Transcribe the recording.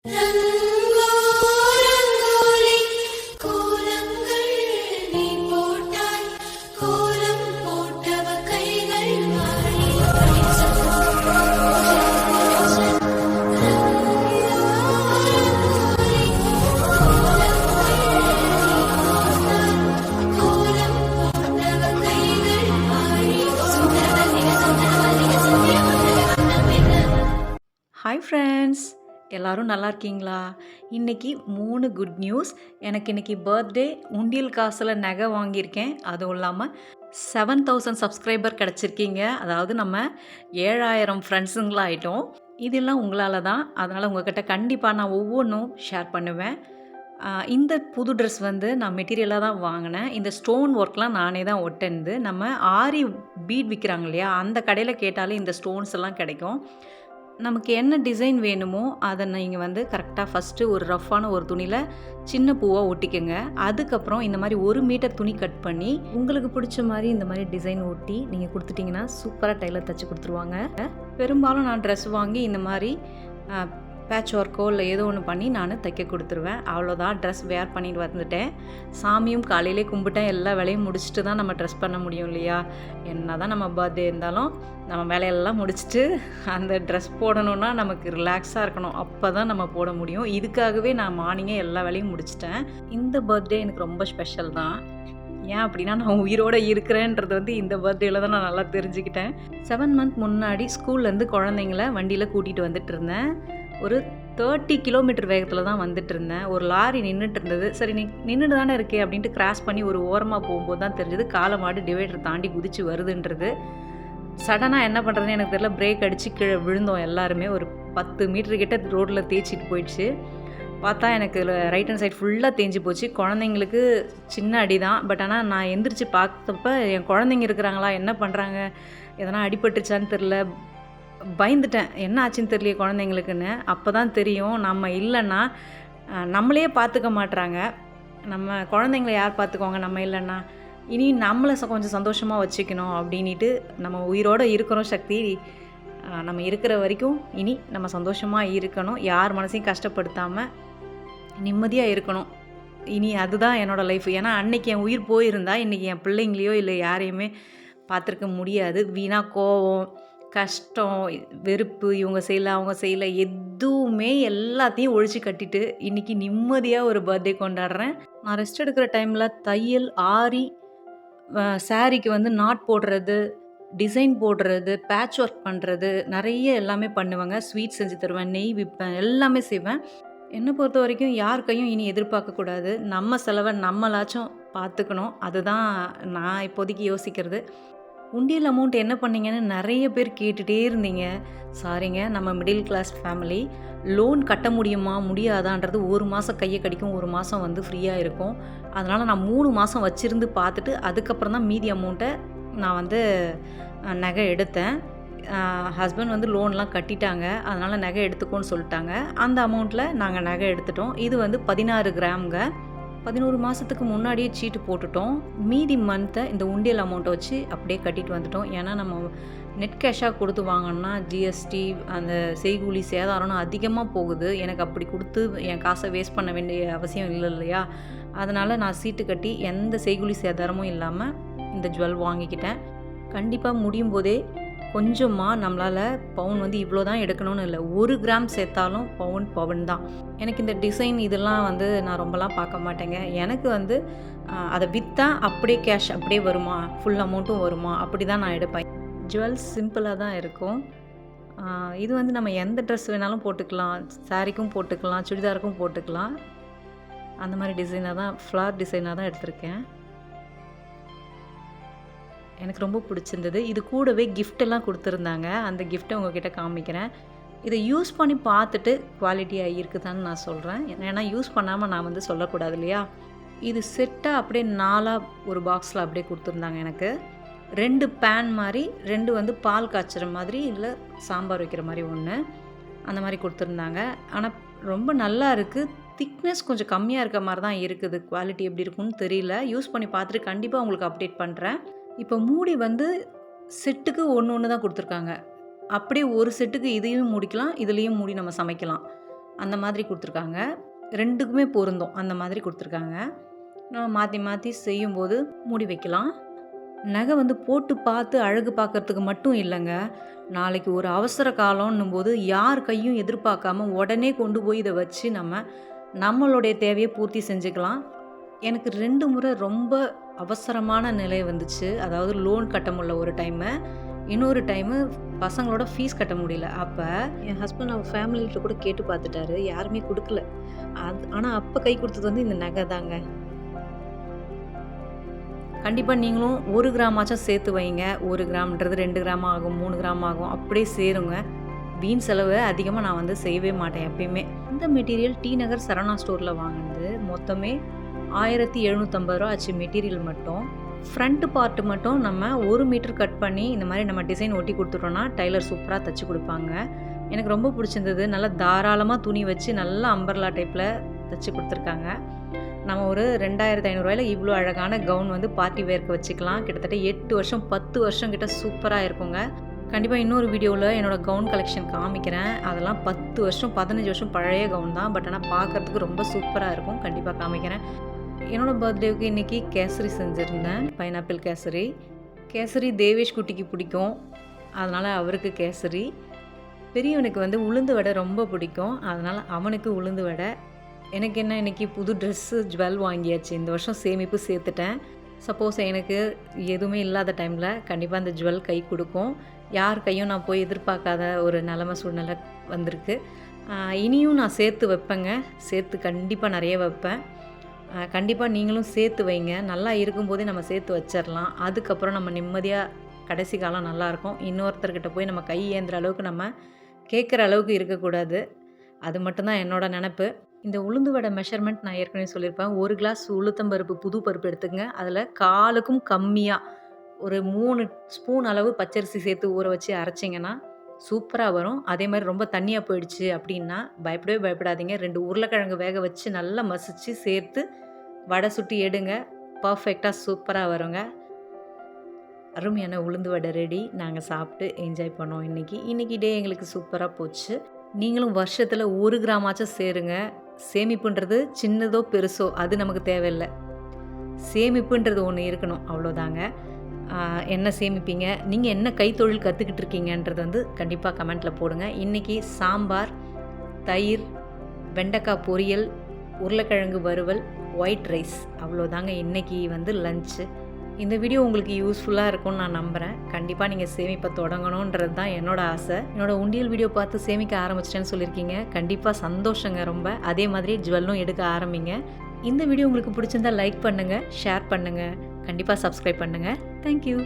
ரங்கோ ரங்கோலி கோலங்கள் நீ போட்டாய் கோலம் போட்டவ கைகள் மாறி கோலம் போட்டவ கைகள் மாறி சுந்தரவல்லிக சுந்தரவல்லிக சுந்தரவல்லிக. ஹாய் ஃப்ரெண்ட்ஸ், எல்லோரும் நல்லா இருக்கீங்களா? இன்றைக்கி 3 குட் நியூஸ். எனக்கு இன்றைக்கி பர்த்டே. உண்டியல் காசில் நகை வாங்கியிருக்கேன். அதுவும் இல்லாமல் 7000 சப்ஸ்கிரைபர் கிடச்சிருக்கீங்க. அதாவது நம்ம 7000 ஃப்ரெண்ட்ஸுங்களா ஆகிட்டோம். இதெல்லாம் உங்களால் தான். அதனால் உங்கள்கிட்ட கண்டிப்பாக நான் ஒவ்வொன்றும் ஷேர் பண்ணுவேன். இந்த புது ட்ரெஸ் வந்து நான் மெட்டீரியலாக தான் வாங்கினேன். இந்த ஸ்டோன் ஒர்க்லாம் நானே தான் ஒட்டேன்து. நம்ம ஆரி பீட் விற்கிறாங்க இல்லையா, அந்த கடையில் கேட்டாலே இந்த ஸ்டோன்ஸ் எல்லாம் கிடைக்கும். நமக்கு என்ன டிசைன் வேணுமோ அதை நீங்கள் வந்து கரெக்டாக ஃபஸ்ட்டு ஒரு ரஃப்பான ஒரு துணியில் சின்ன பூவாக ஒட்டிக்கோங்க. அதுக்கப்புறம் இந்த மாதிரி 1 மீட்டர் துணி கட் பண்ணி உங்களுக்கு பிடிச்ச மாதிரி இந்த மாதிரி டிசைன் ஒட்டி நீங்கள் கொடுத்துட்டிங்கன்னா சூப்பராக டெய்லர் தைச்சி கொடுத்துருவாங்க. பெரும்பாலும் நான் ட்ரெஸ் வாங்கி இந்த மாதிரி பேட்ச் ஒர்க்கோ இல்லை ஏதோ ஒன்று பண்ணி நான் தைக்க கொடுத்துருவேன். அவ்வளோதான். ட்ரெஸ் வேர் பண்ணிட்டு வந்துட்டேன். சாமியும் காலையிலே கும்பிட்டேன். எல்லா வேலையும் முடிச்சுட்டு தான் நம்ம ட்ரெஸ் பண்ண முடியும் இல்லையா? என்ன தான் நம்ம பர்த்டே இருந்தாலும் நம்ம வேலையெல்லாம் முடிச்சுட்டு அந்த ட்ரெஸ் போடணுன்னா நமக்கு ரிலாக்ஸாக இருக்கணும். அப்போ தான் நம்ம போட முடியும். இதுக்காகவே நான் மார்னிங்கே எல்லா வேலையும் முடிச்சிட்டேன். இந்த பர்த்டே எனக்கு ரொம்ப ஸ்பெஷல் தான். ஏன் அப்படின்னா, நான் உயிரோடு இருக்கிறேன்றது வந்து இந்த பர்த்டேயில் தான் நான் நல்லா தெரிஞ்சுக்கிட்டேன். 7 மந்த் முன்னாடி ஸ்கூல்லேருந்து குழந்தைங்கள வண்டியில் கூட்டிகிட்டு வந்துட்டு இருந்தேன். ஒரு 30 கிலோமீட்டர் வேகத்தில் தான் வந்துட்டு இருந்தேன். ஒரு லாரி நின்றுட்டு இருந்தது. சரி, நின்றுட்டு தானே இருக்கே அப்படின்ட்டு கிராஸ் பண்ணி ஒரு ஓரமாக போகும்போது தான் தெரிஞ்சது காலை மாடு டிவைடர் தாண்டி குதிச்சு வருதுன்றது. சடனாக என்ன பண்ணுறதுன்னு எனக்கு தெரியல. பிரேக் அடித்து கீழே விழுந்தோம் எல்லாருமே. ஒரு 10 மீட்டர் கிட்ட ரோட்டில் தேய்ச்சிட்டு போயிடுச்சு. பார்த்தா எனக்கு ரைட் ஹேண்ட் சைட் ஃபுல்லாக தேஞ்சு போச்சு. குழந்தைங்களுக்கு சின்ன அடி தான். பட் ஆனால் நான் எந்திரிச்சு பார்த்தப்ப என் குழந்தைங்க இருக்கிறாங்களா, என்ன பண்ணுறாங்க, எதனா அடிபட்டுச்சான்னு தெரில. பயந்துட்டேன். என்ன ஆச்சுன்னு தெரியல குழந்தைங்களுக்குன்னு. அப்போ தான் தெரியும், நம்ம இல்லைன்னா நம்மளையே பார்த்துக்க மாட்றாங்க. நம்ம குழந்தைங்கள யார் பார்த்துக்குவாங்க நம்ம இல்லைன்னா? இனி நம்மளை கொஞ்சம் சந்தோஷமாக வச்சுக்கணும் அப்படின்ட்டு நம்ம உயிரோடு இருக்கிறோம். சக்தி நம்ம இருக்கிற வரைக்கும் இனி நம்ம சந்தோஷமாக இருக்கணும். யார் மனசையும் கஷ்டப்படுத்தாமல் நிம்மதியாக இருக்கணும். இனி அதுதான் என்னோடய லைஃப். ஏன்னா அன்றைக்கி என் உயிர் போயிருந்தா இன்றைக்கி என் பிள்ளைங்களையோ இல்லை யாரையுமே பார்த்துருக்க முடியாது. வீணாக கோவம், கஷ்டம், வெறுப்பு, இவங்க செய்யலை அவங்க செய்யலை எதுவுமே எல்லாத்தையும் ஒழிச்சு கட்டிட்டு இன்றைக்கி நிம்மதியாக ஒரு பர்த்டே கொண்டாடுறேன். நான் ரெஸ்ட் எடுக்கிற டைமில் தையல், ஆரி, சாரீக்கு வந்து நாட் போடுறது, டிசைன் போடுறது, பேட்ச் ஒர்க் பண்ணுறது, நிறைய எல்லாமே பண்ணுவேங்க. ஸ்வீட் செஞ்சு தருவேன், நெய் விற்பேன், எல்லாமே செய்வேன். என்னை பொறுத்த வரைக்கும் யார் கையும் இனி எதிர்பார்க்கக்கூடாது. நம்ம செலவை நம்மளாச்சும் பார்த்துக்கணும். அதுதான் நான் இப்போதைக்கு யோசிக்கிறது. உண்டியல் அமௌண்ட் என்ன பண்ணீங்கன்னு நிறைய பேர் கேட்டுகிட்டே இருந்தீங்க. சாரிங்க, நம்ம மிடில் கிளாஸ் ஃபேமிலி. லோன் கட்ட முடியுமா முடியாதான்றது 1 மாதம் கையை கடிக்கும், 1 மாதம் வந்து ஃப்ரீயாக இருக்கும். அதனால் நான் 3 மாதம் வச்சுருந்து பார்த்துட்டு அதுக்கப்புறம் தான் மீதி அமௌண்ட்டை நான் வந்து நகை எடுத்தேன். ஹஸ்பண்ட் வந்து லோன்லாம் கட்டிட்டாங்க. அதனால் நகை எடுத்துக்கோன்னு சொல்லிட்டாங்க. அந்த அமௌண்ட்டில் நாங்கள் நகை எடுத்துட்டோம். இது வந்து 16 கிராம்ங்க. 11 மாதத்துக்கு முன்னாடியே சீட்டு போட்டுட்டோம். மீதி மந்த்தை இந்த உண்டியல் அமௌண்ட்டை வச்சு அப்படியே கட்டிட்டு வந்துட்டோம். ஏன்னா நம்ம நெட் கேஷாக கொடுத்து வாங்கினோன்னா ஜிஎஸ்டி, அந்த செய்கூலி சேதாரம்னு அதிகமாக போகுது. எனக்கு அப்படி கொடுத்து என் காசை வேஸ்ட் பண்ண வேண்டிய அவசியம் இல்லை இல்லையா? அதனால் நான் சீட்டு கட்டி எந்த செய்கூலி சேதாரமும் இல்லாமல் இந்த ஜுவல் வாங்கிக்கிட்டேன். கண்டிப்பாக முடியும் போதே கொஞ்சமாக நம்மளால் பவுன் வந்து இவ்வளோ தான் எடுக்கணும்னு இல்லை. 1 கிராம் சேர்த்தாலும் பவுன் தான். எனக்கு இந்த டிசைன் இதெல்லாம் வந்து நான் ரொம்பலாம் பார்க்க மாட்டேங்க. எனக்கு வந்து அதை விற்றா அப்படியே கேஷ் அப்படியே வருமா, ஃபுல் அமௌண்ட்டும் வருமா, அப்படி தான் நான் எடுப்பேன். ஜுவல்ஸ் சிம்பிளாக தான் இருக்கும். இது வந்து நம்ம எந்த ட்ரெஸ் வேணாலும் போட்டுக்கலாம், சாரீக்கும் போட்டுக்கலாம், சுடிதாருக்கும் போட்டுக்கலாம். அந்த மாதிரி டிசைனாக தான், ஃப்ளார் டிசைனாக தான் எடுத்திருக்கேன். எனக்கு ரொம்ப பிடிச்சிருந்தது. இது கூடவே கிஃப்டெல்லாம் கொடுத்துருந்தாங்க. அந்த கிஃப்ட்டை உங்ககிட்ட காமிக்கிறேன். இதை யூஸ் பண்ணி பார்த்துட்டு குவாலிட்டியாக இருக்குதான்னு நான் சொல்கிறேன். ஏன்னா யூஸ் பண்ணாமல் நான் வந்து சொல்லக்கூடாது இல்லையா? இது செட்டாக அப்படியே 4ஆக ஒரு பாக்ஸில் அப்படியே கொடுத்துருந்தாங்க. எனக்கு 2 பேன் மாதிரி, 2 வந்து பால் காய்ச்சுற மாதிரி, இல்லை சாம்பார் வைக்கிற மாதிரி ஒன்று, அந்த மாதிரி கொடுத்துருந்தாங்க. ஆனால் ரொம்ப நல்லா இருக்குது. திக்னஸ் கொஞ்சம் கம்மியாக இருக்க மாதிரி தான் இருக்குது. குவாலிட்டி எப்படி இருக்குன்னு தெரியல. யூஸ் பண்ணி பார்த்துட்டு கண்டிப்பாக உங்களுக்கு அப்டேட் பண்ணுறேன். இப்போ மூடி வந்து செட்டுக்கு ஒன்று தான் கொடுத்துருக்காங்க. அப்படியே ஒரு செட்டுக்கு இதையும் மூடிக்கலாம், இதுலேயும் மூடி நம்ம சமைக்கலாம். அந்த மாதிரி கொடுத்துருக்காங்க. 2க்குமே பொருந்தும் அந்த மாதிரி கொடுத்துருக்காங்க. நம்ம மாற்றி மாற்றி செய்யும்போது மூடி வைக்கலாம். நகை வந்து போட்டு பார்த்து அழகு பார்க்கறதுக்கு மட்டும் இல்லைங்க. நாளைக்கு ஒரு அவசர காலம்னும் போது யார் கையும் எதிர்பார்க்காம உடனே கொண்டு போய் இதை வச்சு நம்மளுடைய தேவையை பூர்த்தி செஞ்சுக்கலாம். எனக்கு 2 முறை ரொம்ப அவசரமான நிலை வந்துச்சு. அதாவது லோன் கட்ட முடியல ஒரு டைமு, இன்னொரு டைமு பசங்களோட ஃபீஸ் கட்ட முடியல. அப்போ என் ஹஸ்பண்ட் அவர் ஃபேமிலிகிட்ட கூட கேட்டு பார்த்துட்டாரு, யாருமே கொடுக்கல. ஆனால் அப்போ கை கொடுத்தது வந்து இந்த நகை தாங்க. கண்டிப்பாக நீங்களும் 1 கிராமாச்சும் சேர்த்து வைங்க. 1 கிராம்ன்றது 2 கிராம் ஆகும், 3 கிராம் ஆகும், அப்படியே சேருங்க. வீண் செலவு அதிகமாக நான் வந்து செய்யவே மாட்டேன் எப்பயுமே. இந்த மெட்டீரியல் டி நகர் சரவணா ஸ்டோரில் வாங்கினது. மொத்தமே 1750 ரூபா ஆச்சு மெட்டீரியல் மட்டும். ஃப்ரண்ட் பார்ட்டு மட்டும் நம்ம 1 மீட்டர் கட் பண்ணி இந்த மாதிரி நம்ம டிசைன் ஒட்டி கொடுத்துட்டோன்னா டைலர் சூப்பராக தைச்சி கொடுப்பாங்க. எனக்கு ரொம்ப பிடிச்சிருந்தது. நல்லா தாராளமாக துணி வச்சு நல்லா அம்பர்லா டைப்பில் தைச்சி கொடுத்துருக்காங்க. நம்ம ஒரு 2500 ரூபாயில் இவ்வளோ அழகான கவுன் வந்து பார்ட்டி வேர்க்கு வச்சுக்கலாம். கிட்டத்தட்ட 8 வருஷம் 10 வருஷம் கிட்ட சூப்பராக இருக்குங்க. கண்டிப்பாக இன்னொரு வீடியோவில் என்னோடய கவுன் கலெக்ஷன் காமிக்கிறேன். அதெல்லாம் 10 வருஷம் 15 வருஷம் பழைய கவுன் தான். பட் ஆனால் பார்க்குறதுக்கு ரொம்ப சூப்பராக இருக்கும். கண்டிப்பாக காமிக்கிறேன். என்னோடய பர்த்டேவுக்கு இன்றைக்கி கேசரி செஞ்சுருந்தேன். பைனாப்பிள் கேசரி. கேசரி தேவேஷ் குட்டிக்கு பிடிக்கும், அதனால் அவருக்கு கேசரி. பெரியவனுக்கு வந்து உளுந்து வடை ரொம்ப பிடிக்கும், அதனால் அவனுக்கு உளுந்து வடை. எனக்கு என்ன, இன்றைக்கி புது ட்ரெஸ்ஸு ஜுவல் வாங்கியாச்சு. இந்த வருஷம் சேமிப்பு சேர்த்துட்டேன். சப்போஸ் எனக்கு எதுவுமே இல்லாத டைமில் கண்டிப்பாக அந்த ஜுவல் கை கொடுக்கும். யார் கையும் நான் போய் எதிர்பார்க்காத ஒரு நிலமை சூழ்நிலை வந்திருக்கு. இனியும் நான் சேர்த்து வைப்பேங்க. சேர்த்து கண்டிப்பாக நிறைய வைப்பேன். கண்டிப்பாக நீங்களும் சேர்த்து வைங்க. நல்லா இருக்கும்போதே நம்ம சேர்த்து வச்சிடலாம். அதுக்கப்புறம் நம்ம நிம்மதியாக கடைசி காலம் நல்லாயிருக்கும். இன்னொருத்தர்கிட்ட போய் நம்ம கை ஏந்துற அளவுக்கு நம்ம கேட்குற அளவுக்கு இருக்கக்கூடாது. அது மட்டும்தான் என்னோடய நினப்பு. இந்த உளுந்து வடை மெஷர்மெண்ட் நான் ஏற்கனவே சொல்லியிருப்பேன். 1 கிளாஸ் உளுத்தம்பருப்பு புது பருப்பு எடுத்துங்க. அதில் 1/4க்கும் கம்மியாக ஒரு 3 ஸ்பூன் அளவு பச்சரிசி சேர்த்து ஊற வச்சு அரைச்சிங்கன்னா சூப்பராக வரும். அதே மாதிரி ரொம்ப தண்ணியாக போயிடுச்சு அப்படின்னா பயப்படவே பயப்படாதீங்க. 2 உருளைக்கிழங்கு வேக வச்சு நல்லா மசிச்சு சேர்த்து வடை சுட்டி எடுங்க. பர்ஃபெக்டாக சூப்பராக வருங்க. அருமையான உளுந்து வடை ரெடி. நாங்கள் சாப்பிட்டு என்ஜாய் பண்ணோம் இன்றைக்கி டே எங்களுக்கு சூப்பராக போச்சு. நீங்களும் வருஷத்தில் 1 கிராமாச்சும் சேருங்க. சேமிப்புன்றது சின்னதோ பெருசோ அது நமக்கு தேவையில்லை. சேமிப்புன்றது ஒன்று இருக்கணும், அவ்வளோதாங்க. என்ன சேமிப்பீங்க, நீங்கள் என்ன கைத்தொழில் கற்றுக்கிட்டு இருக்கீங்கன்றது வந்து கண்டிப்பாக கமெண்ட்டில் போடுங்க. இன்றைக்கி சாம்பார், தயிர், வெண்டைக்காய் பொரியல், உருளைக்கிழங்கு வறுவல், ஒயிட் ரைஸ், அவ்வளோதாங்க இன்றைக்கி வந்து லஞ்சு. இந்த வீடியோ உங்களுக்கு யூஸ்ஃபுல்லாக இருக்கும்னு நான் நம்புகிறேன். கண்டிப்பாக நீங்கள் சேமிப்பை தொடங்கணுன்றது தான் என்னோடய ஆசை. என்னோடய உண்டியல் வீடியோ பார்த்து சேமிக்க ஆரம்பிச்சிட்டேன்னு சொல்லியிருக்கீங்க. கண்டிப்பாக சந்தோஷங்க ரொம்ப. அதே மாதிரி ஜுவல்லும் எடுக்க ஆரம்பிங்க. இந்த வீடியோ உங்களுக்கு பிடிச்சிருந்தால் லைக் பண்ணுங்கள், ஷேர் பண்ணுங்கள், கண்டிப்பாக சப்ஸ்கிரைப் பண்ணுங்கள். தேங்க்யூ.